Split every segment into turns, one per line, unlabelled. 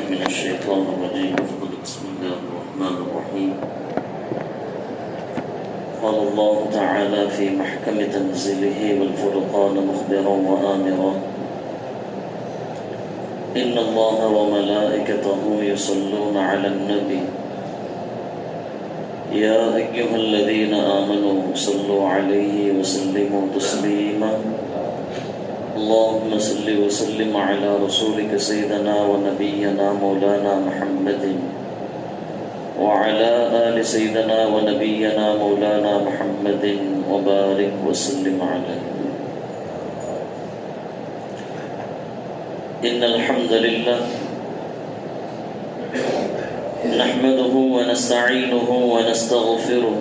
من الشيطان الرجيم. بسم الله الرحمن الرحيم. قال الله تعالى في محكم تنزيله والفرقان مخبرا وآمرا إن الله وملائكته يصلون على النبي يا أيها الذين آمنوا صلوا عليه وسلموا تسليما اللهم صل وسلم على رسولك سيدنا ونبينا مولانا محمد وعلى آل سيدنا ونبينا مولانا محمد وبارك وسلم عليه. إن الحمد لله نحمده ونستعينه ونستغفره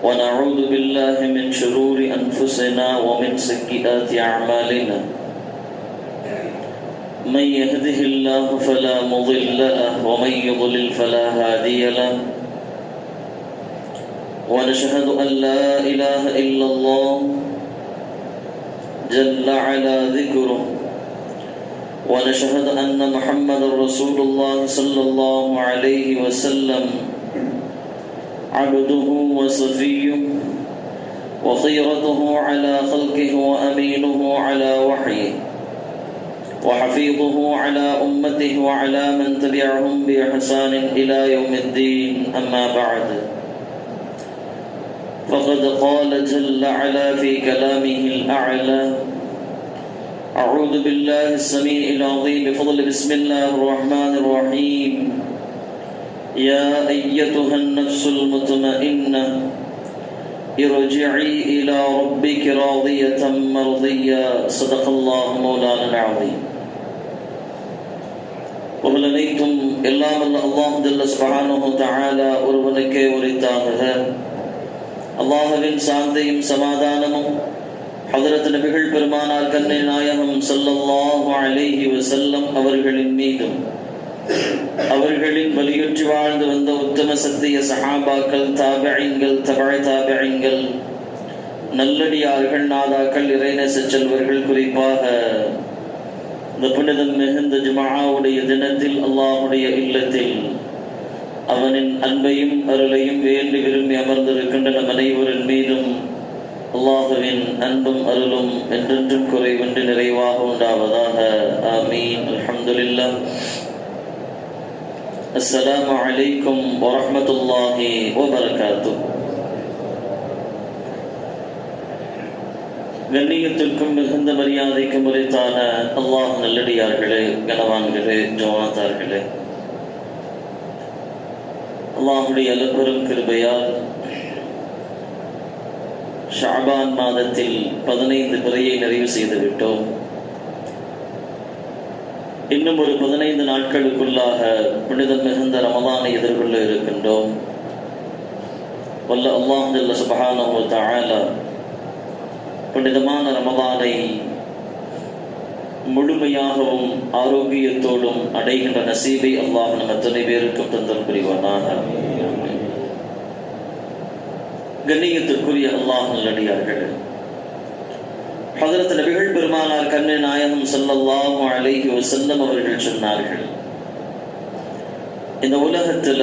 ونعوذ بالله من شرور أنفسنا ومن سيئات أعمالنا. من يهده الله فلا مضل له ومن يضلل فلا هادي له. ونشهد أن لا إله إلا الله جل على ذكره. ونشهد أن محمد رسول الله صلى الله عليه وسلم عبده وصفيه وخيرته على خلقه وأمينه على وحيه وحفيظه على أمته وعلى من تبعهم بإحسان إلى يوم الدين. أما بعد، فقد قال جل وعلا في كلامه الأعلى: أعوذ بالله السميع العظيم بفضل بسم الله الرحمن الرحيم. يا أيتها النفس المطمئنة ارجعي إلى ربك راضية مرضية. صدق الله مولانا العظيم. புகழனைத்தும் எல்லாம் வல்ல அல்லாஹ் ஜல்ல சுப்ஹானஹு தஆலா ஒருவனுக்கே உரித்தாகுக. அல்லாஹ்வின் சாந்தியும் சமாதானமும் ஹஜ்ரத் நபிகள் பெருமானார் கண்ணே நாயகம் ஸல்லல்லாஹு அலைஹி வஸல்லம் அவர்களின் மீதும் அவர்களின் வலியுற்றி வாழ்ந்து வந்த உத்தம சத்திய சஹாபாக்கள், தாபிஈன்கள், தபஅ தாபிஈன்கள், நல்லடியார்கள், நாதாக்கள், இறைநேச செல்வர்கள், குறிப்பாக இந்த புனிதம் மிகுந்த ஜும்ஆவுடைய தினத்தில் அல்லாஹ்வுடைய இல்லத்தில் அவனின் அன்பையும் அருளையும் வேண்டி விரும்பி அமர்ந்திருக்கின்ற நம் அனைவரின் மீதும் அல்லாஹ்வின் அன்பும் அருளும் என்றென்றும் குறைவின்றி நிறைவாக உண்டாவதாக. ஆமீன். அல்ஹம்துலில்லாஹ். அஸ்ஸலாமு அலைக்கும் வரஹ்மத்துல்லாஹி வபரகாத்துஹ். கண்ணியத்திற்கும் மிகுந்த மரியாதைக்கும் உரித்தான அல்லாஹ் நல்லடியார்களே, கனவான்களே, ஜமாத்தார்களே, அல்லாஹ்வுடைய அளப்பெரும் கிருபையால் ஷஅபான் மாதத்தில் 15 பிறையை நிறைவு செய்து விட்டோம். இன்னும் ஒரு 15 நாட்களுக்குள்ளாக புனிதம் மிகுந்த ரமலானை எதிர்கொள்ள இருக்கின்றோம். வல்ல அல்லாஹ் ஜல்ல சுப்ஹானஹு வ தஆலா புனிதமான ரமலானை முழுமையாகவும் ஆரோக்கியத்தோடும் அடைகின்ற நசீபை அல்லாஹ் நம் அத்தனை பேருக்கும் தந்தல் புரிவானாக. கண்ணியத்திற்குரிய அல்லாஹ் நல்லடியார்களே, ஹஜ்ரத் நபிகள் பெருமானார் கண்ணே நாயகம் ஸல்லல்லாஹு அலைஹி வஸல்லம் அவர்கள் சொன்னார்கள், இந்த உலகத்துல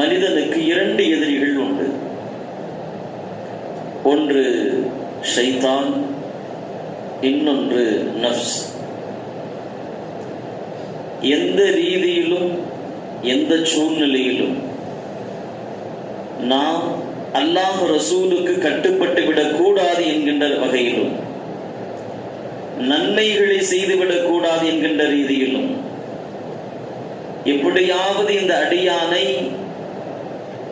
மனிதனுக்கு 2 எதிரிகள் உண்டு. ஒன்று ஷைத்தான், இன்னொன்று நஃப்ஸ். எந்த ரீதியிலும் எந்த சூழ்நிலையிலும் நாம் அல்லாஹ் ரசூலுக்கு கட்டுப்பட்டு விடக் கூடாது என்கின்ற வகையிலும், நன்மைகளை செய்துவிடக் கூடாது என்கின்ற ரீதியிலும், எப்படியாவது இந்த அடியானை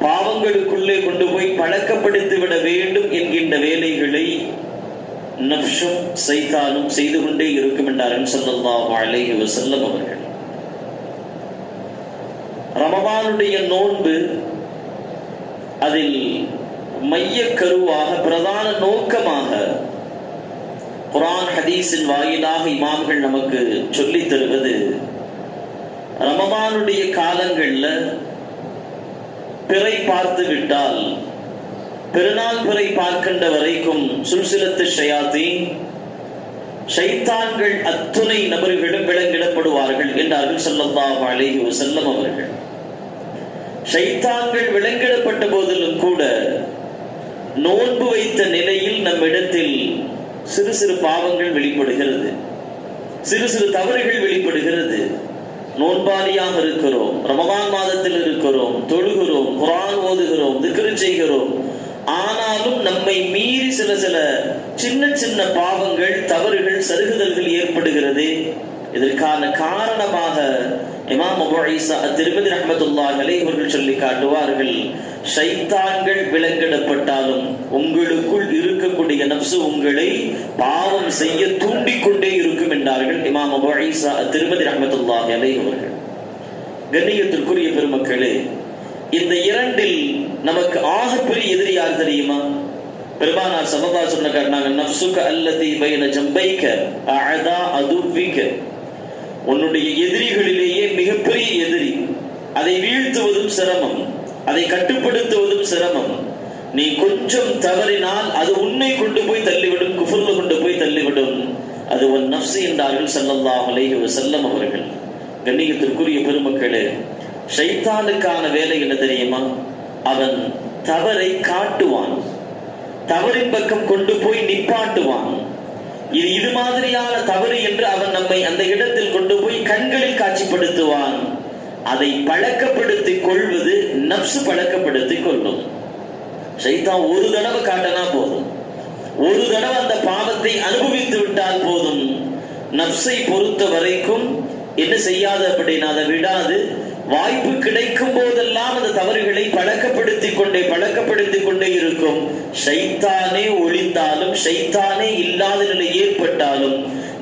பாவங்களுக்குள்ளே கொண்டு போய் பழக்கப்படுத்தி விட வேண்டும் என்கின்ற வேலைகளை நஃப்ஸும் சைத்தானும் செய்து கொண்டே இருக்கும் என்றார்கள் ஸல்லல்லாஹு அலைஹி வஸல்லம் அவர்கள். ரமலானுடைய நோன்பு அதில் மையக்கருவாக, பிரதான நோக்கமாக குர்ஆன் ஹதீஸின் வாயிலாக இமாம்கள் நமக்கு சொல்லித் தருவது, ரமலானுடைய காலங்கள்ல பிறை பார்த்து விட்டால் பெருநாள் பிறை பார்க்கின்ற வரைக்கும் சுல்சிலத்து ஷயாத்தீன் ஷைத்தான்கள் அத்துணை நபர்களும் விலங்கிடப்படுவார்கள் என்றார்கள் ஸல்லல்லாஹு அலைஹி வஸல்லம் அவர்கள். ஷைத்தான்கள் விலங்கிடப்பட்ட போதிலும் கூட நோன்பு வைத்த நிலையில் நம்மிடத்தில் சிறு சிறு பாவங்கள் வெளிப்படுகிறது, சிறு சிறு தவறுகள் வெளிப்படுகிறது. நோன்பாளியாக இருக்கிறோம், ரமதான் மாதத்தில் இருக்கிறோம், தொழுகிறோம், குர்ஆன் ஓதுகிறோம், திக்ர் செய்கிறோம். ஆனாலும் நம்மை மீறி சில சில சின்ன சின்ன பாவங்கள், தவறுகள், சருகுதல்கள் ஏற்படுகிறது. இதற்கான காரணமாக இமாம் அபூ ஈஸா அத்திர்மிதி ரஹ்மத்துல்லாஹி அலைஹி அவர்கள் சொல்லி காட்டுவார்கள், ஷைத்தான்கள் விலங்கிடப்பட்டாலும் உங்களுக்குள் இருக்கக்கூடிய நப்சு உங்களை பாவம் செய்ய தூண்டிக்கொண்டே இருக்கும் என்றார்கள் இமாம் அபூ ஈஸா அத்திர்மிதி ரஹ்மத்துல்லாஹி அலைஹி அவர்கள். கண்ணியத்திற்குரிய பெருமக்களே, இந்த இரண்டில் நமக்கு ஆகப்பெரிய எதிரி யார் தெரியுமா? பெருமானார் ஸல்லல்லாஹு அலைஹி வஸல்லம் சொன்னாங்க, நஃப்ஸுக அல்லதி பைன ஜம்பைக அஅதா அதுவிக. உன்னுடைய எதிரிகளிலேயே மிகப்பெரிய எதிரி, அதை வீழ்த்துவதும் சிரமம், அதை கட்டுப்படுத்துவதும் சிரமம். நீ கொஞ்சம் தவறினால் அது உன்னை கொண்டு போய் தள்ளிவிடும், குஃப்ர்ல கொண்டு போய் தள்ளிவிடும். அது உன் நஃப்ஸ் என்றார்கள் ஸல்லல்லாஹு அலைஹி வஸல்லம் அவர்கள். கண்ணியத்திற்குரிய பெருமக்களே, ஷைத்தானுக்கான வேலை என்ன தெரியுமா? அவன் தவறை காட்டுவான், தவறின் பக்கம் கொண்டு போய் நிப்பாட்டுவான். இது மாதிரியான தவறு என்று அவன் நம்மை அந்த இடத்தில் கொண்டு போய் கண்களில் காட்சிப்படுத்துவான். அதை பழக்கப்படுத்திக் கொள்வது நஃப்ஸ் பழக்கப்படுத்திக் கொள்ளும். ஷைத்தான் ஒரு தடவை காட்டினா போதும், ஒரு தடவை அந்த பாவத்தை அனுபவித்து விட்டால் போதும். நஃப்ஸை பொறுத்த வரைக்கும் என்ன செய்யாது அப்படின்னா அதை விடாது. வாய்ப்பு கிடைக்கும் போதெல்லாம் அந்த தவறுகளை பழக்கப்படுத்திக் கொண்டே இருக்கும். ஷைத்தானே ஒளிந்தாலும், ஷைத்தானே இல்லாத நிலை ஏற்பட்டாலும்,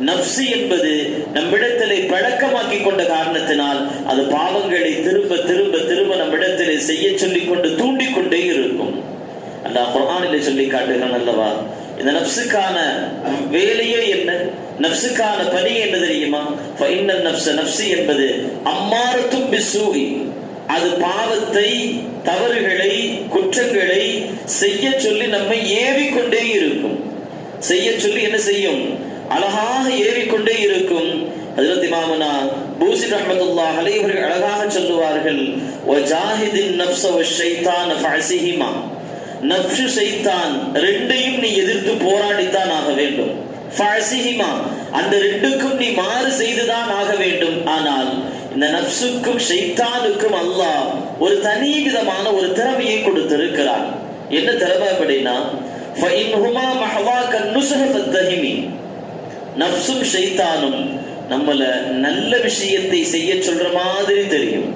நஃப்ஸ் என்பது நம்மிடத்திலே பழக்கமாக்கி கொண்ட காரணத்தினால் அது பாவங்களை திரும்ப திரும்ப திரும்ப நம்மிடத்திலே செய்ய சொல்லிக் கொண்டு தூண்டிக்கொண்டே இருக்கும். அல்லாஹ் குர்ஆனிலே சொல்லி காட்டுகிறான் அல்லவா, இந்த நஃப்ஸுக்கான வேலையே என்ன, நஃப்ஸுக்கான பணி என்ன தெரியுமா? ஃபஇன்னன் நஃப்ஸ, நஃப்ஸ் என்பது அம்மாரத்தும் பிஸ்ஸூஇ, அது பாவத்தை, தவறுகளை, குற்றங்களை செய்ய சொல்லி நம்மை ஏவிக்கொண்டே இருக்கும். செய்ய சொல்லி என்ன செய்யும்? அழகாக ஏவிக்கொண்டே இருக்கும். ஹஜ்ரத் இமாமுனா பூஸிர் ரஹ்மத்துல்லாஹி அலைஹி அவர்கள் அழகாக சொல்லுவார்கள், வஜாஹிதின் நஃப்ஸ வஷ்ஷைத்தான ஃபஅஸிஹிமா. நஃப்ஸ், ஷைத்தான் ரெண்டையும் நீ எதிர்த்து போராடித்தான் ஆக வேண்டும். ஃபஅஸிஹிமா, அந்த ரெண்டுக்கும் நீ மாறு செய்துதான் ஆக வேண்டும். ஆனால் இந்த நஃப்ஸுக்கும் ஷைத்தானுக்கும் அல்லாஹ் ஒரு தனி விதமான ஒரு திறமையை கொடுத்திருக்கிறான். என்ன திறமை அப்படின்னா, ஃபஇன்ஹுமா மஹவாக நுஸ்ஹ ஃபத்தஹிமி. நஃப்ஸும் ஷைத்தானும் நம்மள நல்ல விஷயத்தை செய்ய சொல்ற மாதிரி தெரியும்,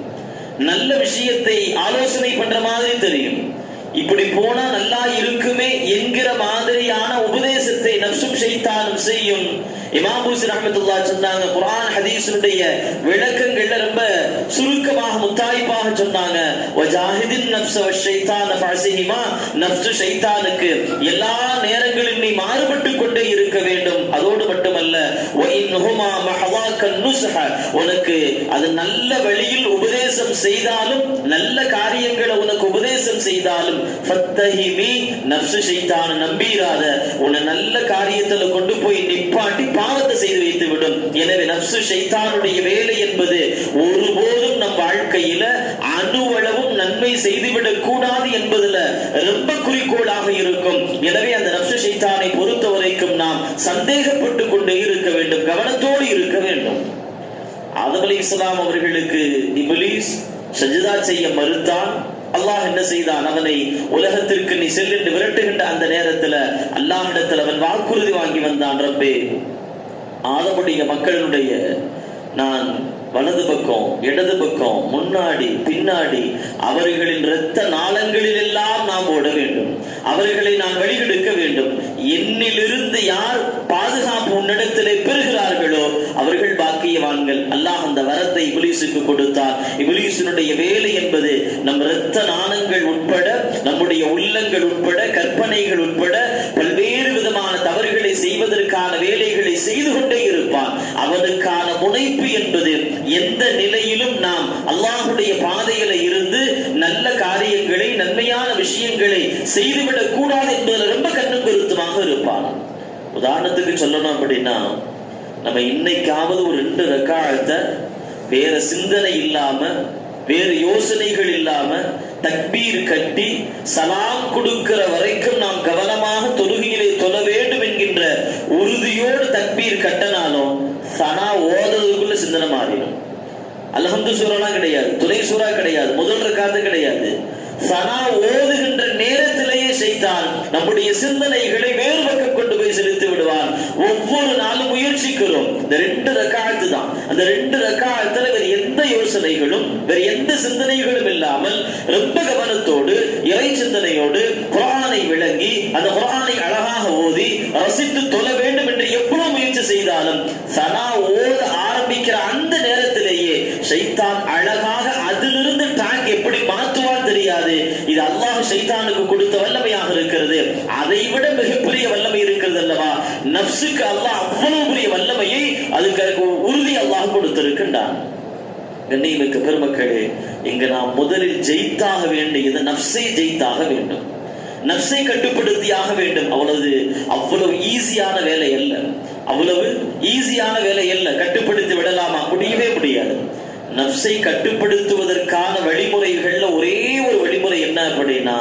நல்ல விஷயத்தை ஆலோசனை பண்ற மாதிரி தெரியும். இப்படி போனா நல்லா இருக்குமே என்கிற மாதிரியான உபதேசத்தை நஃப்ஸும் ஷைத்தானும் செய்யும். இமாம் பூஸிர் ரஹ்மத்துல்லாஹி சொன்னாங்க, குர்ஆன் ஹதீஸுடைய விளக்கங்கள்ல ரொம்ப சுருக்கமாக முத்தாய்ப்பாக சொன்னாங்க, வஜாஹிதின் நஃப்ஸ வஷ்ஷைத்தான ஃபஅஸிஹிமா. நஃப்ஸ், ஷைத்தானுக்கு எல்லா நேரங்களிலும் நீ மாறுபட்டு கொண்டே இருக்க வேண்டும். அதோடு மட்டுமல்ல, வஇன்ஹுமா மஹவாக நுஸ்ஹ, உனக்கு அது நல்ல வழியில் உபதேசம் செய்தாலும், நல்ல காரியங்களை உனக்கு உபதேசம் செய்தாலும், ஃபத்தஹிமி, நஃப்ஸ் ஷைத்தான நம்பிராத, உன்னை நல்ல காரியத்துல கொண்டு போய் நிப்பாட்டி பாவத்தை செய்து வைத்து விடும். எனவே நஃப்ஸ் ஷைத்தானுடைய வேலை என்பது ஒருபோதும் நம் வாழ்க்கையில அணுவளவும் நன்மை செய்துவிடக் கூடாது என்பதுல ரொம்ப குறிக்கோளாக இருக்கும். எனவே அந்த நஃப்ஸ் ஷைத்தானை பொறுத்த வரைக்கும் நாம் சந்தேகப்பட்டு கொண்டே இருக்க வேண்டும், கவனத்தோடு இருக்க வேண்டும். ஆதம் அலைஹிஸ்ஸலாம் அவர்களுக்கு இப்லீஸ் சஜ்தா செய்ய மறுத்தான். அல்லாஹ் என்ன செய்தான்? அவனை உலகத்திற்கு நீ செல் என்று விரட்டுகின்ற அந்த நேரத்தில் அல்லாஹ்விடத்தில் அவன் வாக்குறுதி வாங்கி வந்தான், ரப்பே, ஆதமுடைய மக்களுடைய நான் வலது பக்கம், இடது பக்கம், முன்னாடி, பின்னாடி அவர்களின் இரத்த நாளங்களில் எல்லாம் நாம் ஓட வேண்டும், அவர்களை நான் வழிகெடுக்க வேண்டும். என்னிலிருந்து யார் பாதுகாப்பு உன்னிடத்திலே பெறுகிறார்களோ அவர்கள் பாக்கியவான்கள். அல்லாஹ் அந்த வரத்தை இப்லீசுக்கு கொடுத்தார். இப்லீசினுடைய வேலை என்பது நம் இரத்த நாணங்கள் உட்பட, நம்முடைய உள்ளங்கள் உட்பட, கற்பனைகள் உட்பட பல்வேறு விதமான தவறுகளை செய்வதற்கான வேலைகளை செய்து கொண்டே இருப்பான். அவனுக்கான முனைப்பு என்பது எந்த நிலையிலும் நாம் அல்லாஹ்வுடைய பாதையில இருந்து நல்ல காரியங்களை, நன்மையான விஷயங்களை செய்துவிடக் கூடாது என்பதில் ரொம்ப கண்ணும் கருத்துமாக இருப்பான். உதாரணத்துக்கு சொல்லணும் அப்படின்னா, நம்ம இன்னைக்காவது ஒரு 2 ரக்காஅத்தை வேற சிந்தனை இல்லாம, வேறு யோசனைகள் இல்லாம தக்பீர் கட்டி சலாம் கொடுக்கிற வரைக்கும் நாம் கவனமாக தொழுகையிலே தொழ வேண்டும் என்கின்ற உறுதியோடு தக்பீர் கட்டனாலும் சனா ஓதுறதுக்குள்ள சிந்தனை மாறிடும். அல்ஹம்து சூராலாம் கிடையாது, துணை சூரா கிடையாது, முதல் ரக்காத்து கிடையாது. சனா ஓதுகின்ற நேரத்திலேயே ஷைத்தான் நம்முடைய சிந்தனைகளை வேறு பக்கம் கொண்டு போய் செலுத்தி விடுவான். ஒவ்வொரு நாளும் முயற்சிக்கிறோம், இந்த 2 ரக்காத்து தான். அந்த 2 ரக்காத்துல வேறு எந்த யோசனைகளும் வேறு எந்த சிந்தனைகளும் இல்லாமல் ரொம்ப கவனத்தோடு இறை சிந்தனையோடு குர்ஆனை விளங்கி அந்த குர்ஆனை அழகாக ஓதி ரசித்து தொழ வேண்டும் என்று எவ்வளவு முயற்சி செய்தாலும் சனா ஓத ஆரம்பிக்கிற அந்த நேரத்திலேயே ஷைத்தான் அழகாக அதிலிருந்து ட்ராக் எப்படி மாற்றுவான் தெரியாது. இது அல்லாஹ் ஷைத்தானுக்கு கொடுத்த வல்லமையாக இருக்கிறது. அதை விட மிகப்பெரிய வல்லமை இருக்கிறது அல்லவா? நஃப்ஸுக்கு அல்லாஹ் அவ்வளவு பெரிய வல்லமையை அதுக்கு உறுதி அல்லாஹ் கொடுத்திருக்கின்றான். கண்ணியமிக்க பெருமக்களே, இங்கு நாம் முதலில் ஜெயித்தாக வேண்டியது நஃப்ஸை ஜெயித்தாக வேண்டும், நஃப்ஸை கட்டுப்படுத்தியாக வேண்டும். அவ்வளவு ஈஸியான வேலை அல்ல, அவ்வளவு ஈஸியான வேலை அல்ல. கட்டுப்படுத்தி விடலாமா? முடியவே முடியாது. நஃப்ஸை கட்டுப்படுத்துவதற்கான வழிமுறைகள்ல ஒரே ஒரு வழிமுறை என்ன அப்படின்னா,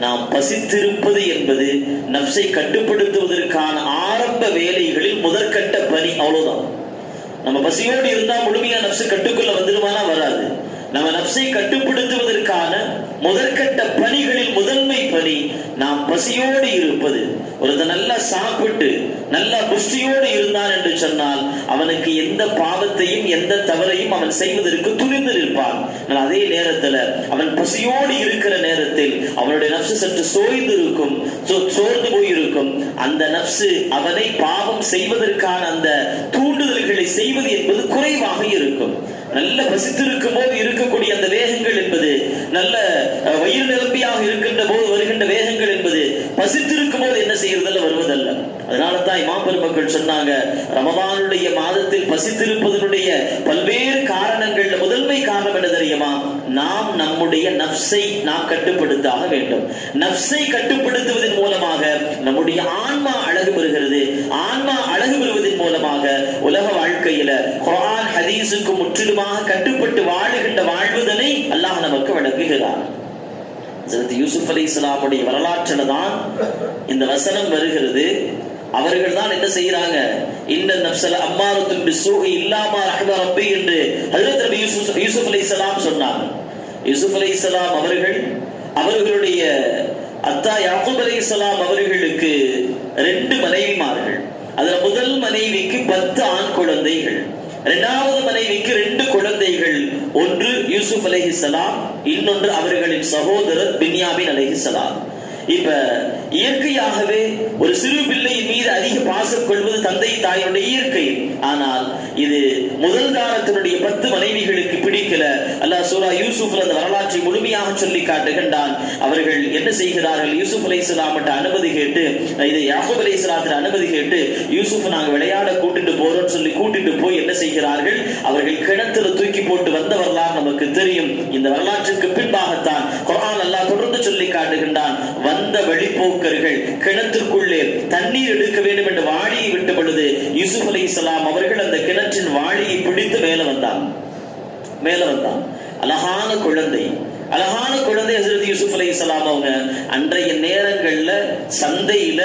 நாம் பசித்திருப்பது என்பது நஃப்ஸை கட்டுப்படுத்துவதற்கான ஆரம்ப வேலைகளில் முதற்கட்ட பணி. அவ்வளவுதான். நம்ம பசியோடு இருந்தா முழுமையா நஃப்ஸு கட்டுக்குள்ள வந்துடுமானா? வராது. நம்ம நஃப்ஸை கட்டுப்படுத்துவதற்கான முதற்கட்ட பணிகளில் முதன்மை பணி நாம் பசியோடு இருப்பது. ஒருத்தன் நல்லா சாப்பிட்டு நல்லா புஷ்டியோடு இருந்தான் என்று சொன்னால் அவனுக்கு எந்த பாவத்தையும் எந்த தவறையும் அவன் செய்வதற்கு துணிந்து இருப்பான். அதே நேரத்தில் அவன் பசியோடு இருக்கிற நேரத்தில் அவனுடைய நஃப்ஸு சற்று சோர்ந்து போயிருக்கும். அந்த நஃப்ஸு அவனை பாவம் செய்வதற்கான அந்த தூண்டுதல்களை செய்வது என்பது குறைவாக இருக்கும். நல்ல பசித்திருக்கும் போது இருக்கக்கூடிய அந்த வேகங்கள் என்பது, நல்ல வயிறு நிரம்பியாக இருக்கின்ற போது வருகின்ற வேகங்கள் என்பது பசித்திருக்கும் போது என்ன செய்யறதல்ல, வருவதல்ல. அதனால தான் இமாம் பெருமக்கள் சொன்னாங்க, ரமதானுடைய மாதத்தில் பசித்திருப்பதனுடைய பல்வேறு காரணங்கள் முதன்மை காரணம் என்ன தெரியுமா? நாம் நம்முடைய நஃப்ஸை நாம் கட்டுப்படுத்தாக வேண்டும். நஃப்ஸை கட்டுப்படுத்துவதன் மூலமாக நம்முடைய ஆன்மா அழகு பெறுகிறது. ஆன்மா அழகு பெறுவதன் மூலமாக உலக வாழ்க்கையில குர்ஆன் ஹதீஸுக்கு முற்றிலுமாக கட்டுப்பட்டு வாழுகின்ற வாழ்வுதனை அல்லாஹ் நமக்கு வழங்குகிறார். ஹஜ்ரத் யூசுப் அலைஹிஸ்ஸலாமுடைய வரலாற்றில தான் இந்த வசனம் வருகிறது. அவர்கள் தான் என்ன செய்யறாங்க? இன்ன நஃப்ஸல அம்மாரத்துன் பிஸ்ஸூஇ இல்லா மா ரஹ்ம ரப்பி என்று ஹஜ்ரத் நபி யூசுப் அலைஹிஸ்ஸலாம் சொன்னாங்க. யூசுப் அலைஹிஸ்ஸலாம் அவர்களுடைய அத்தா யாக்கூப் அலைஹிஸ்ஸலாம் அவர்களுக்கு 2 மனைவிமார்கள். அதுல முதல் மனைவிக்கு 10 ஆண் குழந்தைகள், இரண்டாவது மனைவிக்கு 2 குழந்தைகள். ஒன்று யூசுப் அலைஹிஸ்ஸலாம், இன்னொன்று அவர்களின் சகோதரர் பின்யாமின் அலைஹிஸ்ஸலாம். இப்ப இயற்கையாகவே ஒரு சிறு பிள்ளையின் மீது அதிக பாசம் கொள்வது தந்தை தாயுடைய இயற்கை. ஆனால் இது முதல் காலத்தினுடைய 10 மனைவிகளுக்கு பிடிக்கல. அல்லாஹ் சூரா யூசுப்ல அந்த வரலாற்றை முழுமையாக சொல்லி காட்டுகின்றான். அவர்கள் என்ன செய்கிறார்கள்? யூசுப் அலைஹிஸ்ஸலாம்ட்ட அனுமதி கேட்டு, இது யாக்கூப் அலைஹிஸ்ஸலாத்தின் அனுமதி கேட்டு, யூசுப் நாங்க விளையாட கூட்டிட்டு போறோம்னு சொல்லி கூட்டிட்டு போய் என்ன செய்கிறார்கள்? அவர்கள் கிணத்துல தூக்கி போட்டு வந்த வரலாறு நமக்கு தெரியும். இந்த வரலாற்றுக்கு பின்பாகத்தான் குர்ஆன் அல்லாஹ் தொடர்ந்து சொல்லி காட்டுகின்றான். வந்த வழிபோக்கர்கள் கிணத்திற்குள்ளே தண்ணீர் எடுக்க வேண்டும் என்று வாளியை விட்ட பொழுது யூசுப் அலைஹிஸ்ஸலாம் அவர்கள் அந்த கிணற்றின் வாளியை பிடித்து மேல வந்தான். அழகான குழந்தை ஹஜ்ரத் யூசுப் அலைஹிஸ்ஸலாம் அவங்க அன்றைய நேரங்கள்ல சந்தையில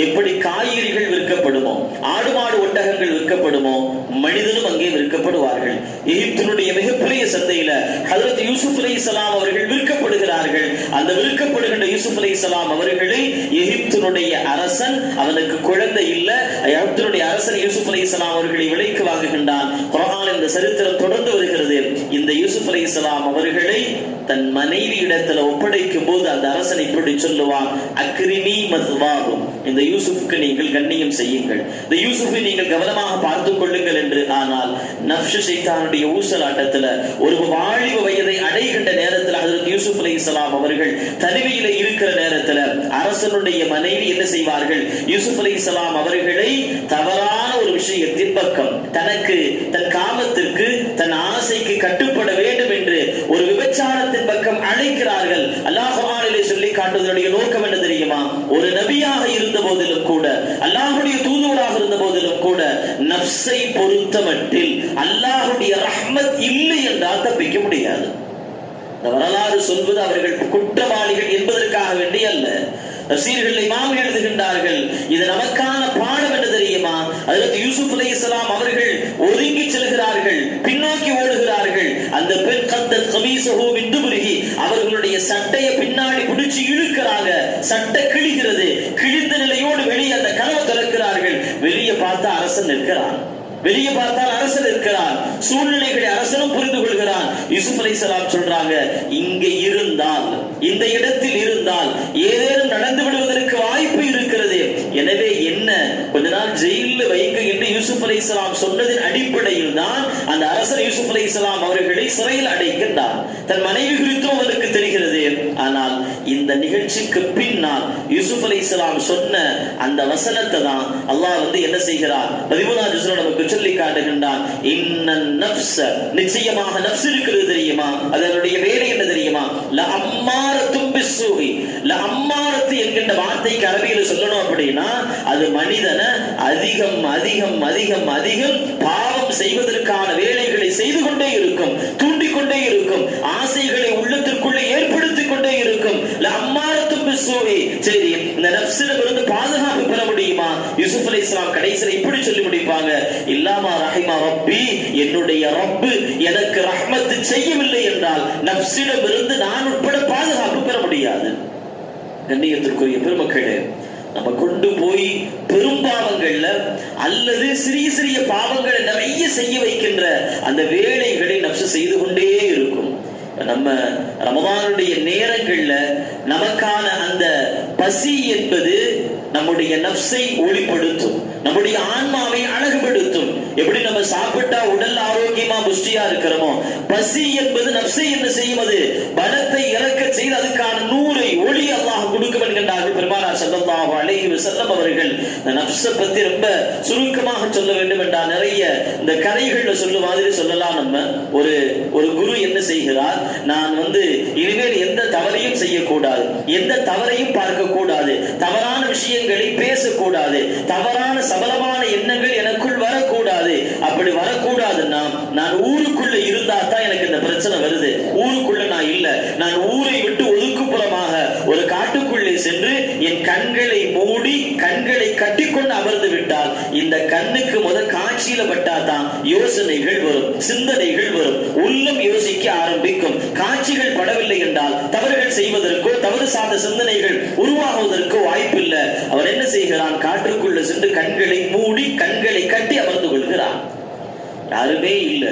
எப்படி காய்கறிகள் விற்கப்படுமோ, ஆடு மாடு ஒட்டகங்கள் விற்கப்படுமோ, மனிதனும் அங்கே விற்கப்படுவார்கள். எகிப்தினுடைய மிகப்பெரிய சந்தையில ஹஜ்ரத் யூசுப் அலைஹிஸ்ஸலாம் அவர்கள் விற்கப்படுகிறார்கள். அந்த விற்கப்படுகின்ற யூசுப் அலைஹிஸ்ஸலாம் அவர்களை எகிப்தினுடைய அரசன், அவனுக்கு குழந்தை இல்ல, எகிப்தினுடைய அரசன் யூசுப் அலைஹிஸ்ஸலாம் அவர்களை விலைக்கு வாங்குகின்றான். குர்ஆன் இந்த சரித்திரம் தொடர்ந்து வருகிறது. இந்த யூசுப் அலைஹிஸ்ஸலாம் அவர்களை தன் மனைவி இடத்துல ஒப்படைக்கும் போது அந்த அரசன் இப்படி சொல்லுவான், அக்ரிமி மஸ்வாஹு, இந்த யூசுஃபுக்கு நீங்கள் கண்ணியம் செய்யுங்கள், இந்த யூசுஃபை நீங்கள் கவனமாக பார்த்துக் கொள்ளுங்கள் என்று. ஆனால் நஃப்ஸ் ஷைத்தானுடைய ஊசலாட்டத்துல ஒரு வாலிப வயதை அடைகின்ற நேரத்தில் ஹஜ்ரத் யூசுப் அலைஹிஸ்ஸலாம் அவர்கள் தனிமையில இருக்கிற நேரத்துல அரசனுடைய மனைவி என்ன செய்வார்கள்? யூசுப் அலைஹிஸ்ஸலாம் அவர்களை தவறான ஒரு விஷயத்தின் பக்கம், தனக்கு தன் காமத்திற்கு தன் ஆசைக்கு கட்டுப்பட வேண்டும் என்று ஒரு விபச்சாரத்தின் பக்கம் அழைக்கிறார்கள். அல்லாஹ் குர்ஆனிலே சொல்லி காட்டுவதனுடைய நோக்கம் என்ன தெரியுமா? தெரியுமா? ஒரு நபியாக இருந்த போதிலும் கூட, அல்லாஹ்வுடைய தூதுவராக இருந்த போதிலும் கூட, நஃப்ஸை பொறுத்தமட்டில் அல்லாஹ்வுடைய ரஹ்மத் இல்லை என்றால் தப்பிக்க முடியாது. இந்த வரலாறு சொல்வது அவர்கள் குற்றவாளிகள் என்பதற்காக வேண்டி அல்ல. தஃசீர்கள் இமாம் எழுதுகின்றார்கள், இது நமக்கான பாடம் என்ன தெரியுமா? ஹஜ்ரத் யூசுப் அலைஹிஸ்ஸலாம் அவர்கள் ஒதுங்கி செல்கிறார்கள், பின்னோக்கி ஓடுகிறார்கள். அந்த பெண் கத்தத் கமீஸஹு மின் துபுரிஹி, அவர்களுடைய சட்டையை பின்னாடி பிடிச்சு இழுக்கிறாங்க. சட்டை கிழிகிறது. கிழிந்த நிலையோடு வெளியே அந்த கதவை திறக்கிறார்கள். வெளியே பார்த்தா அரசன் நிற்கிறான். வெளியே பார்த்தால் அரசன் இருக்கிறார். சூழ்நிலைகளை அரசனும் புரிந்து கொள்கிறான். யூசுப் அலைஹிஸ்ஸலாம் சொல்றாங்க, இங்கே இருந்தால், இந்த இடத்தில் இருந்தால் ஏதேனும் நடந்து விடுவதற்கு வாய்ப்பு இருக்கிறது. எனவே என்ன, கொஞ்ச நாள் ஜெயிலில் வைங்க என்று யூசுப் அலைஹிஸ்ஸலாம் சொன்னதின் அடிப்படையில் தான் அந்த அரசர் யூசுப் அலைஹிஸ்ஸலாம் அவர்களை சிறையில் அடைக்கின்றார். தன் மனைவி குறித்தும் அவருக்கு தெரிகிறது. ஆனால் இந்த நிகழ்ச்சிக்கு பின்னால் யூசுப் அலைஹிஸ்ஸலாம் சொன்ன அந்த வசனத்தை தான் அல்லாஹ் என்ன செய்கிறார், 13ஆம் ஜுஸ்ல நமக்கு சொல்லி காட்டுகின்றான். இன்னன் நஃப்ஸ, நிச்சயமாக நஃப்ஸ் இருக்கிறது தெரியுமா? அதனுடைய வேலை என்ன தெரியுமா? லஅம்மாரத்தும் பிஸ்ஸூஇ. லஅம்மாரத்து என்கின்ற வார்த்தைக்கு அரபியில் சொல்லணும் அப்படின்னா, அது மனிதனை அதிகம் அதிகம் அதிகம் அதிகம் பாவம் செய்வதற்கான வேலைகளை செய்து கொண்டே இருக்கும், தூண்டிக்கொண்டே இருக்கும், ஆசைகளை உள்ளத்திற்குள்ளே ஏற்படுத்திக் கொண்டே இருக்கும். லஅம்மாரத்தும் பிஸ்ஸூஇ. சரி, இந்த நஃப்ஸிலிருந்து பாதுகாப்பு பெற முடியுமா? யூசுப் அலைஹிஸ்ஸலாம் கடைசியில் இப்படி சொல்லி முடிப்பாங்க, இல்லாமா ரஹிமா ரப்பி, என்னுடைய ரப்பு எனக்கு ரஹ்மத் செய்யவில்லை என்றால் நஃப்ஸிடமிருந்து நான் உட்பட பாதுகாப்பு பெற முடியாது. கண்ணியத்திற்குரிய பெருமக்களே, நம்ம கொண்டு போய் பெரும் பாவங்கள்ல அல்லது சிறிய சிறிய பாவங்களை நிறைய செய்ய வைக்கின்ற அந்த வேலைகளை நஃப்ஸ் செய்து கொண்டே இருக்கும். நம்ம ரமதானுடைய நேரங்கள்ல நமக்கான அந்த பசி என்பது நம்முடைய நஃப்ஸை ஒளிப்படுத்தும், நம்முடைய ஆன்மாவை அழகுபடுத்தும். எப்படி நம்ம சாப்பிட்டா உடல் ஆரோக்கியமா புஷ்டியா இருக்கிறோமோ, பசி என்பது நஃப்ஸை என்ன செய்யும்? அது பலத்தை இறக்க செய்து அதுக்கான நூரை ஒளி அல்லாஹ் கொடுக்கும் என்கின்றார்கள் பெருமானார் ஸல்லல்லாஹு அலைஹி வஸல்லம் அவர்கள். இந்த நஃப்ஸை பத்தி ரொம்ப சுருக்கமாக சொல்ல வேண்டும் என்றால் நிறைய இந்த கதைகள்ல சொல்ல மாதிரி சொல்லலாம். நம்ம ஒரு குரு என்ன செய்கிறார், நான் இனிமேல் எந்த தவறையும் செய்யக்கூடாது, எந்த தவறையும் பார்க்க கூடாது, தவறான விஷயங்களை பேசக்கூடாது, தவறான சபலமான எண்ணங்கள் எனக்குள் வரக்கூடாது. அப்படி வரக்கூடாதுன்னா நான் ஊருக்குள்ள இருந்தா தான் எனக்கு இந்த பிரச்சனை வருது. ஊருக்குள்ள நான் இல்ல, நான் ஊரை விட்டு ஒதுக்குப்புறமாக ஒரு காட்டுக்குள்ளே சென்று என் கண்களை மூடி கண்களை கட்டிக்கொண்டு அமர்ந்து விட்டால் இந்த கண்ணுக்கு முதல் காட்சியில பட்டாதான் யோசனைகள் வரும், சிந்தனைகள் வரும், உள்ளம் யோசிக்க ஆரம்பிக்கும். காட்சிகள் படவில்லை என்றால் தவறுகள் செய்வதற்கோ தவறு சார்ந்த சிந்தனைகள் உருவாகுவதற்கோ வாய்ப்பில்லை. அவர் என்ன செய்கிறான், காற்றுக்குள்ள சென்று கண்களை மூடி கண்களை கட்டி அமர்ந்து கொள்கிறான். யாருமே இல்லை,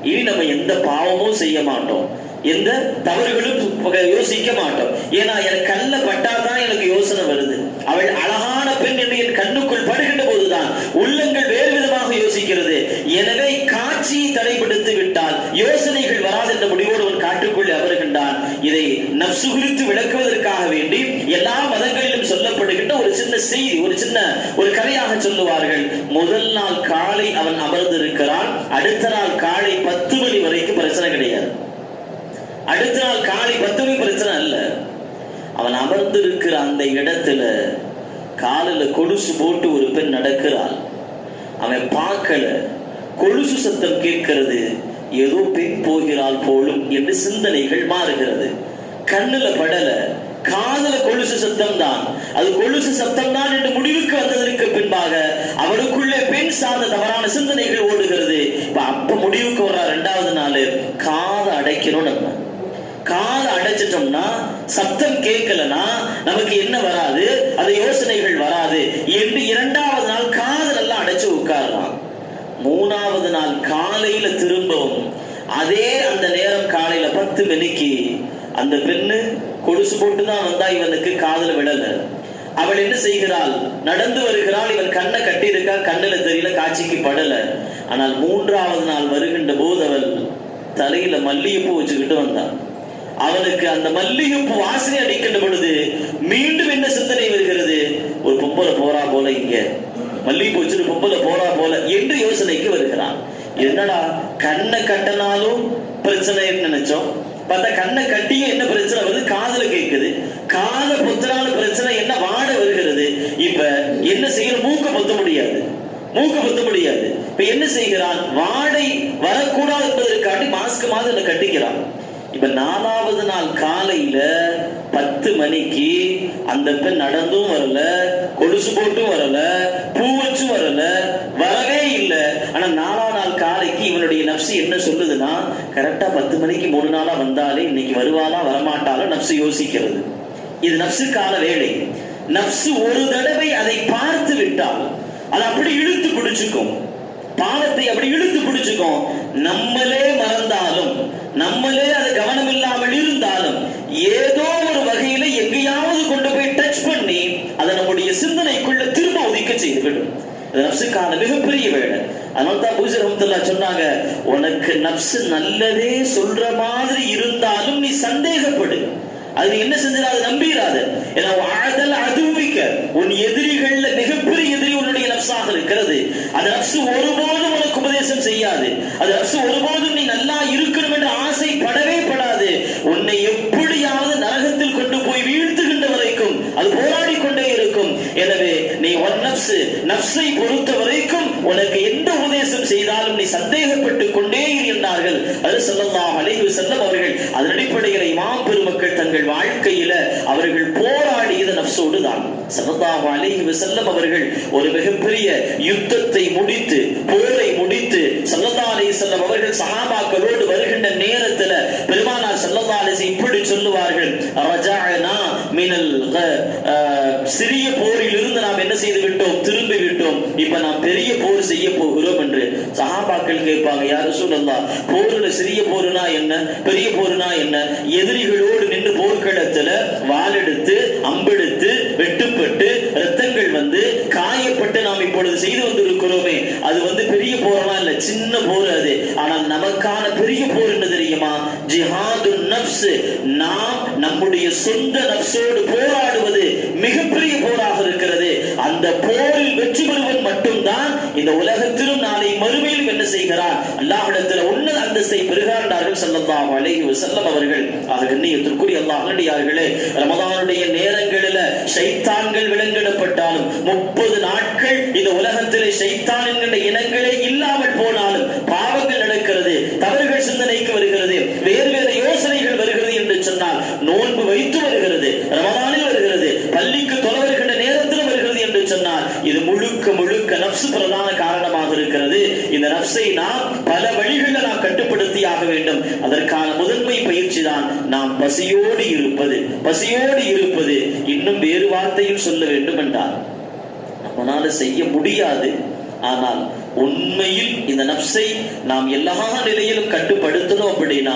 இனி நம்ம எந்த பாவமும் செய்ய மாட்டோம், எந்த தவறுகளும் யோசிக்க மாட்டோம். ஏன்னா எனக்கு கண்ணுல பட்டாதான் எனக்கு யோசனை வருது. அவள் அழகான பெண் என்று என் கண்ணுக்குள் படுகின்ற போதுதான் உள்ளங்கள் வேறு விதமாக யோசிக்கிறது. எனவே காட்சியை தடைப்படுத்தி விட்டால் யோசனைகள் வராது என்ற முடிவோடு ஒரு காட்டுக்குள்ளே அமர்கின்றான். இதை நஃப்ஸ் குறித்து விளக்குவதற்காக வேண்டி எல்லா மதங்களிலும் சொல்லப்படுகின்ற ஒரு சின்ன செய்தி, ஒரு கதையாக சொல்லுவார்கள். முதல் நாள் காலை அவன் அமர்ந்திருக்கிறான். அடுத்த நாள் காலை 10 மணி வரைக்கும் பிரச்சனை கிடையாது. அடுத்த நாள் காலை 10 மணி பிரச்சனை அல்ல. அவன் அமர்ந்திருக்கிற அந்த இடத்துல காலில் கொலுசு போட்டு ஒரு பெண் நடக்கிறாள். அவன் பார்க்கல, கொலுசு சத்தம் கேட்கிறது, ஏதோ பெண் போகிறாள் போலும் என்று சிந்தனைகள் மாறுகிறது. கண்ணுல படல, காதல கொலுசு சத்தம் தான், அது கொலுசு சத்தம் தான் என்று முடிவுக்கு வந்ததற்கு பின்பாக அவனுக்குள்ளே பெண் சார்ந்த தவறான சிந்தனைகள் ஓடுகிறது. அப்ப முடிவுக்கு வர்ற 2வது நாள் காதை அடைக்கணும். நம்ம காதை அடைச்சிட்டோம்னா சத்தம் கேட்கலனா நமக்கு என்ன வராது, அது யோசனைகள் வராது என்று 2வது நாள் காதல் எல்லாம் அடைச்சு உட்காரலாம். 3வது நாள் காலையில திரும்பவும் அதே அந்த நேரம் காலையில 10 மணிக்கு அந்த பெண்ணு கொலுசு போட்டுதான் வந்தா, இவனுக்கு காதல விடல. அவள் என்ன செய்கிறாள், நடந்து வருகிறாள். இவன் கண்ணை கட்டி இருக்கா, கண்ணுல தெரியல, காட்சிக்கு படல. ஆனால் 3வது நாள் வருகின்ற போது அவள் தலையில மல்லிகைப்பூ வச்சுக்கிட்டு வந்தான். அவனுக்கு அந்த மல்லிகைப்பூ வாசனை அடிக்கின்ற பொழுது மீண்டும் என்ன சிந்தனை வருகிறது, ஒரு பொம்பளை போறா போல, இங்க மல்லிகைப்பூ வச்சுட்டு பொம்பளை போறா போல என்று யோசனைக்கு வருகிறான். என்னடா கண்ணை கட்டினாலும் பிரச்சனைன்னு நினைச்சோம், பார்த்தா கண்ணை கட்டியும் என்ன பிரச்சனை வருது, காதுல கேட்குது. காத பொத்தனால பிரச்சனை என்ன, வாட வருகிறது. இப்ப என்ன செய்யணும், மூக்க பொத்த முடியாது, மூக்க பொத்த முடியாது. இப்ப என்ன செய்கிறான், வாடை வரக்கூடாது என்பதற்காண்டி மாஸ்க் மாதிரி கட்டிக்கிறான். இப்ப 4வது நாள் காலையில 10 மணிக்கு அந்த பெண் நடந்தும் வரல, கொலுசு போட்டும் வரல, பூ வச்சும் வரல, வரவே இல்லை. ஆனா 4ஆம் நாள் காலைக்கு இவனுடைய நப்சு என்ன சொல்லுதுன்னா, கரெக்டா 10 மணிக்கு 3 நாளா வந்தாலே இன்னைக்கு வருவாளா வரமாட்டாலோ நப்சு யோசிக்கிறது. இது நப்சுக்கான வேலை. நப்சு ஒரு தடவை அதை பார்த்து விட்டால் அது அப்படி இழுத்து பிடிச்சுக்கும், பாவத்தை அப்படி இழுத்து பிடிச்சுக்கும். நம்மளே மறந்தாலும், நம்மளே அது கவனம் இல்லாமல் இருந்தாலும், ஏதோ ஒரு வகையில எங்கேயாவது கொண்டு போய் டச் பண்ணி அதை நம்முடைய சிந்தனைக்குள்ள திரும்ப ஒதுக்க செய்துவிடும். இது நப்சுக்கான மிகப்பெரிய வேலை. அதனால்தான் பூஜை ரஹ்மத்துல்லாஹ் சொன்னாங்க, உனக்கு நப்சு நல்லதே சொல்ற மாதிரி இருந்தாலும் நீ சந்தேகப்படு. அது என்ன செஞ்சிடாது, நம்பிடாது. ஏன்னா ஆதல் அதுவிக்க, உன் எதிரிகள்ல மிகப்பெரிய எதிரி உன்னுடைய நப்சாக இருக்கிறது. அந்த நப்சு ஒருபோதும் உனக்கு உபதேசம் செய்யாது. அது நப்சு ஒருபோதும் நீ நல்லா இருக்கணும் என்று ஆசைப்படவே படாது. உன்னை எப்படியாவது நரகத்தில் கொண்டு போய் வீழ்த்துகின்ற வரைக்கும் அது போராடி கொண்டே இருக்கும். எனவே நீ உன் நப்சை பொறுத்த வரைக்கும் உனக்கு எந்த உபதேசம் செய்தாலும் நீ சந்தேகப்பட்டுக் கொண்டே இருந்தார்கள். அது ஸல்லல்லாஹு அலைஹி வஸல்லம் அவர்கள் அதன் அடிப்படையில் இமாம் பெருமக்கள் தங்கள் வாழ்க்கையில அவர்கள் போராடியது நப்சோடு தான். ஸல்லல்லாஹு அலைஹி வஸல்லம் அவர்கள் ஒரு மிகப்பெரிய யுத்தத்தை முடித்து, போரை முடித்து, ஸல்லல்லாஹு அலைஹி வஸல்லம் அவர்கள் சஹாபாக்களோடு வருகின்ற நேரத்துல பெருமானார் ஸல்லல்லாஹு அலைஹி வஸல்லம் இப்படி சொல்லுவார்கள், ரஜஅனா மினல் சிறிய போரில் இருந்து நாம் என்ன செய்து விட்டோம், திரும்பி விட்டோம். இப்ப நாம் பெரிய போர் செய்ய போகிறோம் என்று சஹாபாக்கள் கேட்பாங்க, யா ரசூலல்லாஹ், போர்ல சிறிய போர்னா என்ன, பெரிய போர்னா என்ன? எதிரிகளோடு நின்று போர்க்களத்துல வாள் எடுத்து, அம்பெடுத்து, வெட்டுப்பட்டு, ரத்தங்கள் வந்து காயப்பட்டு நாம் இப்பொழுது செய்து வந்திருக்கிறோமே, அது பெரிய போர்னா இல்ல, சின்ன போர் அது. ஆனால் நமக்கான பெரிய போர் என்ன தெரியுமா? ஜிஹாதுன் நஃப்ஸ். நாம் நம்முடைய சொந்த நஃப்ஸோடு போராடுவது மிகப்பெரிய போராக இருக்கிறது. அந்த போரில் வெற்றி பெறுவன் மட்டும்தான் இந்த உலகத்திலும் நாளை மறுமையிலும் என்ன செய்கிறார், அல்லாஹ்விடத்தில் உன்னத அந்தஸ்தை பெறுகிறார்கள் ஸல்லல்லாஹு அலைஹி வஸல்லம் அவர்கள். ஆக கண்ணியத்திற்குரிய அல்லாஹ் நல்லடியார்களே, ரமதானுடைய நேரங்களில் ஷைத்தான்கள் விலங்கிடப்பட்டாலும், 30 நாட்கள் இந்த உலகத்திலே ஷைத்தான் என்கின்ற இனங்களே இல்லாமல் போனாலும் பாவங்கள் நடக்கிறது, தவறுகள் சிந்தனைக்கு வருகிறது, வேறு வேறு யோசனைகள் வருகிறது என்று சொன்னால், நோன்பு வைத்து வருகிறது, ரமதானில் வருகிறது, பள்ளிக்கு தொலை வருகின்ற நேரத்தில் வருகிறது என்று சொன்னால், இது முழுக்க முழுக்க நப்சு பிரதான காரணமாக இருக்கிறது. இந்த நப்சை நாம் பல வழிகளில் நாம் கட்டுப்படுத்தி ஆக வேண்டும். அதற்கான முதன்மை பயிற்சி தான் நாம் பசியோடு இருப்பது. பசியோடு இருப்பது இன்னும் வேறு வார்த்தையில் சொல்ல வேண்டும் என்றால், நம்மளால செய்ய முடியாது, ஆனால் உண்மையில் இந்த நப்சை நாம் எல்லா நிலையிலும் கட்டுப்படுத்தணும் அப்படின்னா,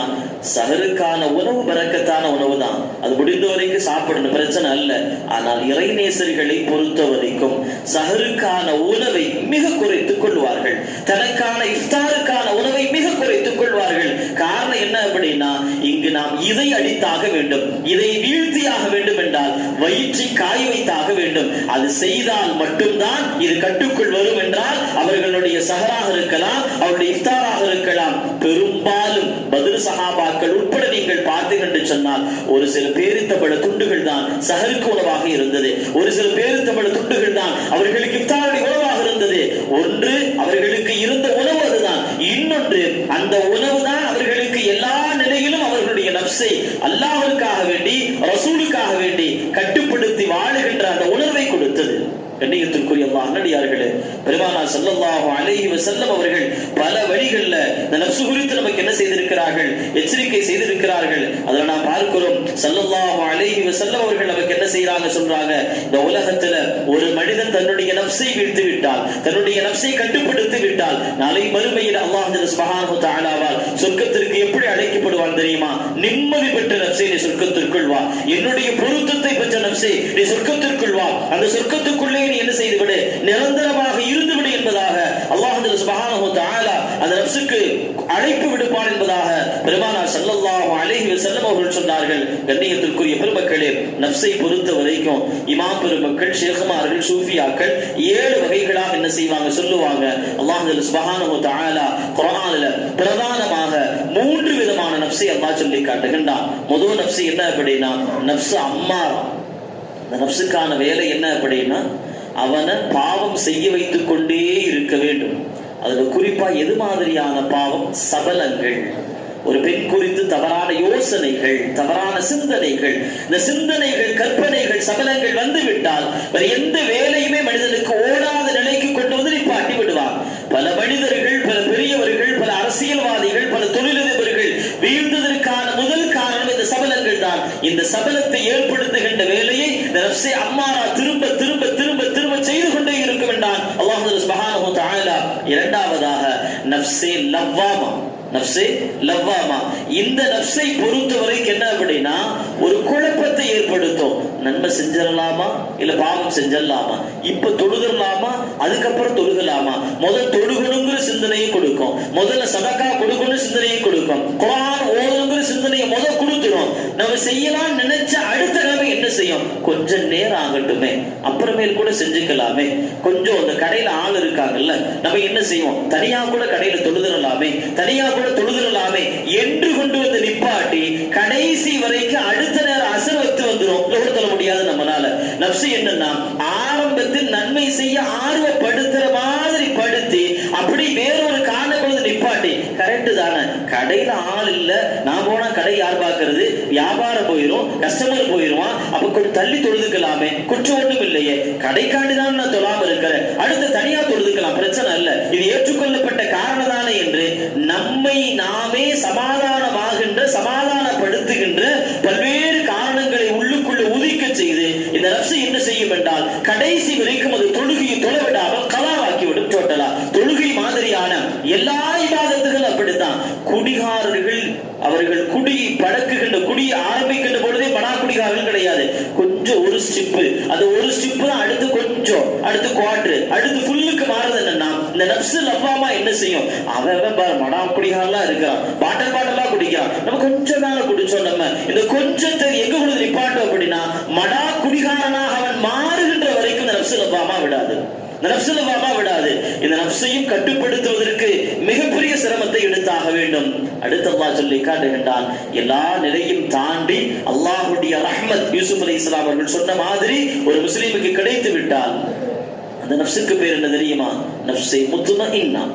சஹருக்கான உணவு பரக்கத்தான உணவு தான், அது முடிந்த வரைக்கும் சாப்பிடணும், பிரச்சனை அல்ல. ஆனால் இறைநேசர்களை பொறுத்த வரைக்கும் சஹருக்கான உணவை மிக குறைத்துக் கொள்வார்கள், தனக்கான இஃப்தாருக்கான உணவை மிக குறைத்துக் கொள்வார்கள். காரணம் என்ன அப்படின்னா, இங்கு நாம் இதை அடித்தாக வேண்டும், இதை வீழ்த்தியாக வேண்டும் என்றால் வயிற்றை காய வைத்தாக வேண்டும். அது செய்தால் மட்டும்தான் இது கட்டுக்குள் வரும் என்றால் அவர்களுடைய சஹராக இருக்கலாம், அவருடைய இஃப்தாராக இருக்கலாம். பெரும்பாலும் பத்ர் சஹாபாக்கள் உட்பட நீங்கள் பார்த்தீர்கள் என்று சொன்னால், ஒரு சில பேரித்தம்பழ துண்டுகள் தான் சஹருக்கு உணவாக இருந்தது, ஒரு சில பேரித்தம்பழ துண்டுகள் தான் அவர்களுக்கு இஃப்தாருடைய உணவாக இருந்தது. ஒன்று அவர்களுக்கு இருந்த உணவு அதுதான், இன்னொன்று அந்த உணவு தான் அவர்களுக்கு எல்லா நிலையிலும் அவர்களுடைய நப்சை அல்லாஹ்வுக்காக வேண்டி, ரசூலுக்காக வேண்டி கட்டுப்படுத்தி வாழுகின்ற அந்த உணர்வை கொடுத்தது. கண்ணியத்திற்குரிய அல்லாஹ் நல்லடியார்களே, பெருமானார் ஸல்லல்லாஹு அலைஹி வஸல்லம் அவர்கள் பல வழிகளில் இந்த நப்சு குறித்து நமக்கு என்ன செய்திருக்கிறார்கள், எச்சரிக்கை செய்திருக்கிறார்கள். அதில் நாம் பார்க்கிறோம், ஸல்லல்லாஹு அலைஹி வஸல்லம் அவர்கள் நமக்கு என்ன செய்யறாங்க, சொல்றாங்க, இந்த உலகத்துல ஒரு மனிதன் தன்னுடைய நப்சை வீழ்த்து விட்டால், தன்னுடைய நப்சை கட்டுப்படுத்தி விட்டால், நாளை மறுமையில் அல்லாஹ் சுப்ஹானஹு வ தஆலாவால் சொர்க்கத்திற்கு எப்படி அழைக்கப்படுவான் தெரியுமா? நிம்மதி பெற்ற நப்சை நீ சொர்க்கத்திற்குள் வா, என்னுடைய பொருத்தத்தை பெற்ற நப்சை நீ சொர்க்கத்திற்குள் வா, அந்த சொர்க்கத்துக்குள்ளே நீ என்ன செய்துவிடு, நிரந்தரமாக இருந்துவிடு என்பதாக அல்லாஹ் சுப்ஹானஹு வ தஆலா அந்த நப்சுக்கு அழைப்பு விடுப்பான் என்பதாக பெருமானார் ஸல்லல்லாஹு அலைஹி வஸல்லம் அவர்கள் சொன்னார்கள். கண்ணியத்திற்குரிய பெருமக்களே, நப்சை பொறுத்த வரைக்கும் இமாம் பெருமக்கள், ஷேഖ்மார்கள், சூஃபியாக்கள் 7 வகைகளாக என்ன செய்வாங்க, சொல்லுவாங்க. அல்லாஹ் சுப்ஹானஹு வ தஆலா குர்ஆனில் பிரதானமாக 3 விதமான நப்சை அல்லாஹ் சொல்லி காட்டுகின்றான். முதல் நப்சு என்ன அப்படின்னா நப்சு அம்மாரா. அந்த நப்சுக்கான வேலை என்ன அப்படின்னா அவனை பாவம் செய்ய வைத்துக் கொண்டே இருக்க வேண்டும். அதுல குறிப்பா எது மாதிரியான பாவம்? சபலங்கள், ஒரு பெண் குறித்து தவறான யோசனைகள், தவறான சிந்தனைகள், இந்த சிந்தனைகள், கற்பனைகள், சபலங்கள் வந்துவிட்டால் வேற எந்த வேலையுமே மனிதனுக்கு ஓடாத நிலைக்கு கொண்டு வந்து நிப்பாட்டி விடுவார். பல மனிதர்கள், பல பெரியவர்கள், பல அரசியல்வாதிகள், பல தொழிலதிபர்கள் வீழ்ந்ததற்கான முதல் காரணம் இந்த சபலங்கள் தான். இந்த சபலத்தை ஏற்படுத்துகின்ற வேலையை நப்சே அம்மாரா திரும்ப திரும்ப திரும்ப திரும்ப செய்து கொண்டே இருக்கும் என்றான் அல்லாஹ் சுப்ஹானஹு வ தஆலா. இரண்டாவதாக நப்சே லவ்வாமா. நப்சே லவ்வாமா. இந்த நப்சை பொறுத்தவரைக்கும் என்ன அப்படின்னா ஒரு குழப்பத்தை ஏற்படுத்தும். நன்மை செஞ்சிடலாமா இல்ல பாவம் செஞ்சிடலாமா, இப்ப தொழுகலாமா அதுக்கப்புறம் தொழுகலாமா, முதல் தொழுகணுங்கிற சிந்தனையை கொடுக்கும், முதல்ல சதக்கா கொடுக்கணும் சிந்தனையை கொடுக்கும், குர்ஆன் ஓதுங்கிற சிந்தனையை முதல் கொடுத்துரும். நம்ம செய்யலாம் நினைச்ச அடுத்த கிழமை என்ன செய்யும்? கொஞ்சம் நேரம் ஆகட்டுமே, அப்புறமேல் கூட செஞ்சுக்கலாமே, கொஞ்சம் அந்த கடையில ஆள் இருக்காங்கல்ல, நம்ம என்ன செய்வோம்? தனியா கூட கடையில தொழுதலாமே, தனியா கூட தொழுதலாமே என்று கொண்டு வந்து நிப்பாட்டி கடைசி வரைக்கும் அடுத்த நேரம் அசர்வத்து வந்துடும். சொல்ல முடியாது நம்மளால. நப்சு என்னன்னா ஆரம்பத்தில் நன்மை செய்ய ஆர்வப்படுத்துற மாதிரி படுத்தி அப்படி வேறொரு காரண பொழுது நிப்பாட்டி, கரெக்ட் தானே, கடையில ஆள் இல்ல, நான் போனா கடை யார் பாக்குறது, வியாபாரம் போயிரும், கஸ்டமர் போயிருவான், அப்ப கொஞ்சம் தள்ளி தொழுதுக்கலாமே, குற்றம் ஒன்றும் இல்லையே, கடைக்காண்டிதான் நான் தொழாம இருக்கிறேன், அடுத்து தனியா தொழுதுக்கலாம், பிரச்சனை இல்ல, இது ஏற்றுக்கொள்ளப்பட்ட காரணம் தானே என்று நம்மை நாமே சமாதானமாகின்ற, சமாதானப்படுத்துகின்ற பல்வேறு காரணங்களை உள்ளுக்குள்ள உதிக்க செய்து இந்த நப்சு என்ன செய்யும் என்றால் கடைசி வரைக்கும் அது தொழுகையை தொலைவிடாமல் கலாவாக்கிவிடும். டோட்டலா தொழுகை மாதிரியான எல்லா இபாதத்துகள் அப்படித்தான். குடிகாரர்கள் அவர்கள் குடியை பழக்குகின்ற, குடியை ஆரம்பிக்கின்ற பொழுதே மனா குடிகாரர்கள் கிடையாது. கொஞ்சம் ஒரு ஸ்டிப், அது ஒரு ஸ்டிப் தான், அடுத்து கொஞ்சம், அடுத்து குவார்டர், அடுத்து ஃபுல்லுக்கு மாறுது. என்னன்னா இந்த நப்சு லவ்வாமா என்ன செய்யும்? அவன் மனா குடிகாரலாம் இருக்கிறான், பாட்டல் பாட்டலா குடிக்கிறான், நம்ம கொஞ்சம் மேல குடிச்சோம், நம்ம இந்த கொஞ்சத்தை எங்க கொண்டு நிப்பாட்டோம் அப்படின்னா மடா குடிகாரனாக அவன் மாறுகின்ற வரைக்கும் இந்த நப்சு லவ்வாமா விடாது. விடாது. இந்த நப்சையும் கட்டுப்படுத்துவதற்கு மிகப்பெரிய சிரமத்தை எடுத்தாக வேண்டும். அடுத்து அல்லாஹ் சொல்லி காட்டுகின்றான், எல்லா நிலையும் தாண்டி அல்லாஹ்வுடைய ரஹ்மத் யூசுப் அலைஹிஸ்ஸலாம் அவர்கள் சொன்ன மாதிரி ஒரு முஸ்லிமுக்கு கிடைத்து விட்டால் அந்த நப்சுக்கு பேர் என்ன தெரியுமா? நப்சே முத்மஇன்னா.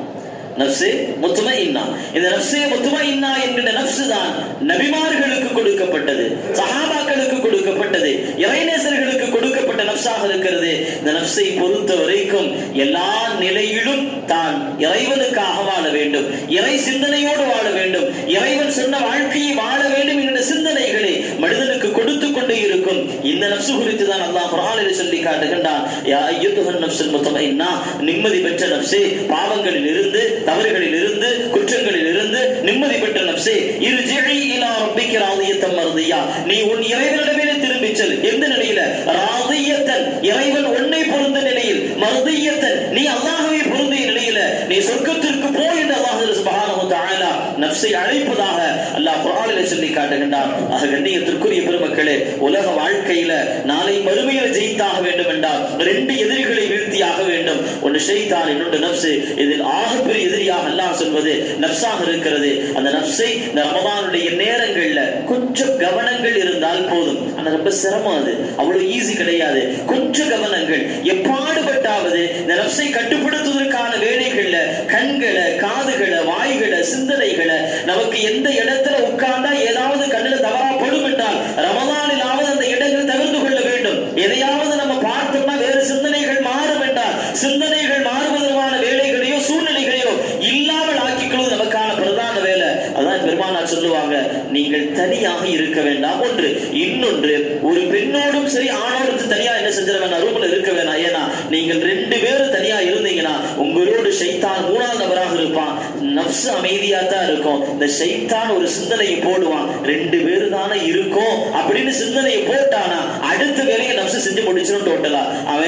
நப்சே முத்மஇன்னா. இந்த நப்சே முத்மஇன்னா என்கிற நப்சு தான் நபிமார்களுக்கு கொடுக்கப்பட்டது, சஹாபாக்களுக்கு கொடுக்கப்பட்டது, இறைநேசர்களுக்கு கொடுக்கப்பட்ட நப்சாக இருக்கிறது. இந்த நப்சை பொறுத்த வரைக்கும் எல்லா நிலையிலும் தான் இறைவனுக்காக வாழ வேண்டும், இறை சிந்தனையோடு வாழ வேண்டும், இறைவன் சொன்ன வாழ்க்கையை வாழ வேண்டும் என்கிற சிந்தனைகளை மனிதனுக்கு கொடுத்து கொண்டே இருக்கும். இந்த நப்சு குறித்து தான் அல்லாஹ் குர்ஆனில் சொல்லி காட்டுகின்றான், யா அய்யுஹன் நப்சுல் முத்மஇன்னா, நிம்மதி பெற்ற நப்சே, பாவங்களில் இருந்து, தவறுகளில் இருந்து, குற்றங்களில் இருந்து நிம்மதி பெற்ற நப்சே, இர்ஜிஇ இலா ரப்பிக ராதியத்தன் மர்தியா, நீ உன் இறைவனிடமே திரும்பி செல். எந்த நிலையில? ராதியத்தன், இறைவன் உன்னை பொருந்த நிலையில், மர்தியத்தன், நீ அல்லாஹ்வை பொருந்திய நிலையில நீ சொர்க்கத்திற்கு போ என்று அல்லாஹ் சுப்ஹானஹு வ தஆலா நப்சை அழைப்பதாக அல்லாஹ் குர்ஆனிலே சொல்லி காட்டுகின்றான். ஆக கண்ணியத்திற்குரிய பெருமக்களே, உலக வாழ்க்கையில நாளை மறுமையில் ஜெயித்தாக வேண்டும் என்றால் ரெண்டு எதிரிகளை வீழ்த்தியாக வேண்டும். ஒன்று ஷைத்தான், இன்னொன்று நப்சு. இதில் ஆகப்பெரிய எதிரியாக அல்லாஹ் சொல்வது நப்சாக இருக்கிறது. அந்த நப்சை இந்த ரமதானுடைய நேரங்கள்ல கொஞ்சம் கவனங்கள் இருந்தால் போதும். ஆனா ரொம்ப சிரமம், அது அவ்வளவு ஈஸி கிடையாது. கொஞ்சம் கவனங்கள், எப்பாடுபட்டாவது இந்த நப்சை கட்டுப்படுத்துவதற்கான வேலைகள்ல கண்களை, காதுகளை, வாய்களை, சிந்தனைகளை, நமக்கு எந்த இடத்துல உட்கார்ந்தா ஏதாவது கண்ணில் தவறா படும் என்றால் ரமதானிலாவது அந்த இடங்கள் தவிர்த்து கொள்ள வேண்டும். எதையாவது நம்ம பார்த்தோம்னா வேறு சிந்தனைகள் மாறும் என்றால் சிந்தனைகள் மாறுவதற்கான வேலைகளையோ சூழ்நிலைகளையோ இல்லாமல் ஆக்கிக்கொள்வது நமக்கான பிரதான வேலை. அதான் பெருமானார் சொல்லுவாங்க, நீங்கள் தனியாக இருக்க வேண்டாம். ஒன்று. இன்னொன்று, ஒரு பெண்ணோடும் சரி ஆணோடும் தனியா என்ன செஞ்சிட வேணாம், ரூம்ல இருக்க வேணாம். ஏன்னா நீங்கள் ரெண்டு பேரும் தனியா இருந்தீங்கன்னா உங்களோடு ஷைத்தான் மூணாவது நபராக இருப்பான். நப்சு அமைதியா தான் இருக்கும், இந்த ஷைத்தான் ஒரு சிந்தனையை போடுவான், ரெண்டு பேரு தானே இருக்கும் அப்படின்னு சிந்தனையை போட்டானா அடுத்த வேலையை நப்சு செஞ்சு முடிச்சிடும். டோட்டலா அவன்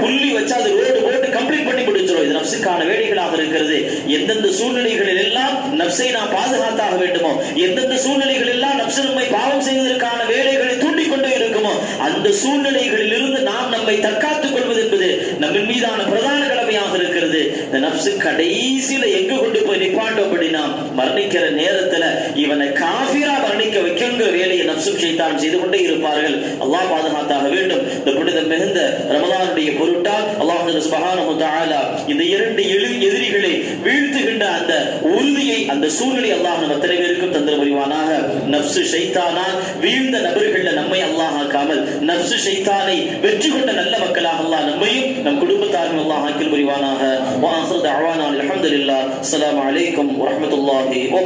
புள்ளி வச்சா அது ரோடு போட்டு கம்ப்ளீட் பண்ணி முடிச்சிடும். இது நப்சுக்கான வேலைகளாக இருக்கிறது. எந்தெந்த சூழ்நிலைகளில் எல்லாம் நப்சை நாம் பாதுகாத்தாக வேண்டுமோ, எந்தெந்த சூழ்நிலைகள் எல்லாம் நப்சு நம்மை பாவம் செய்வதற்கான வேலைகளை தூண்டிக் கொண்டே இருக்குமோ அந்த சூழ்நிலைகளில் இருந்து நாம் நம்மை தற்காத்துக் கொள்வது என்பது நம்மின் மீதான பிரதான கடமையாக இருக்கிறது. இந்த நப்சு கடைசியில எங்க கொண்டு போய் நிப்பாட்டோம் அப்படின்னா மரணிக்கிற நேரத்துல இவனை காஃபிரா மரணிக்க வைக்கின்ற வேலையை நஃப்ஸும் ஷைத்தானும் செய்து கொண்டே இருப்பார்கள். அல்லாஹ் பாதுகாத்தாக வேண்டும். இந்த புனிதம் மிகுந்த ரமலானுடைய பொருட்டால் அல்லாஹ் சுப்ஹானஹு வ தஆலா இந்த இரண்டு எதிரிகளை வீழ்த்துகின்ற அந்த உறுதியை, அந்த சூழ்நிலை அல்லாஹ் நம்ம அத்தனை பேருக்கும் தந்திர புரிவானாக. நஃப்ஸு ஷைத்தானால் வீழ்ந்த நபர்கள்ல நம்மை அல்லாஹ் ஆக்காமல் நஃப்ஸு ஷைத்தானை வெற்றி கொண்ட நல்ல மக்களாக அல்லாஹ் நம்மையும் நம் குடும்பத்தாரும் அல்லாஹ் ஆக்கில் புரிவானாக. வ ஆகிரு தஅவானா அல்ஹம்துலில்லாஹ். அஸ்ஸலாமு அலைக்கும் வ ரஹ்மத்துல்லாஹி வ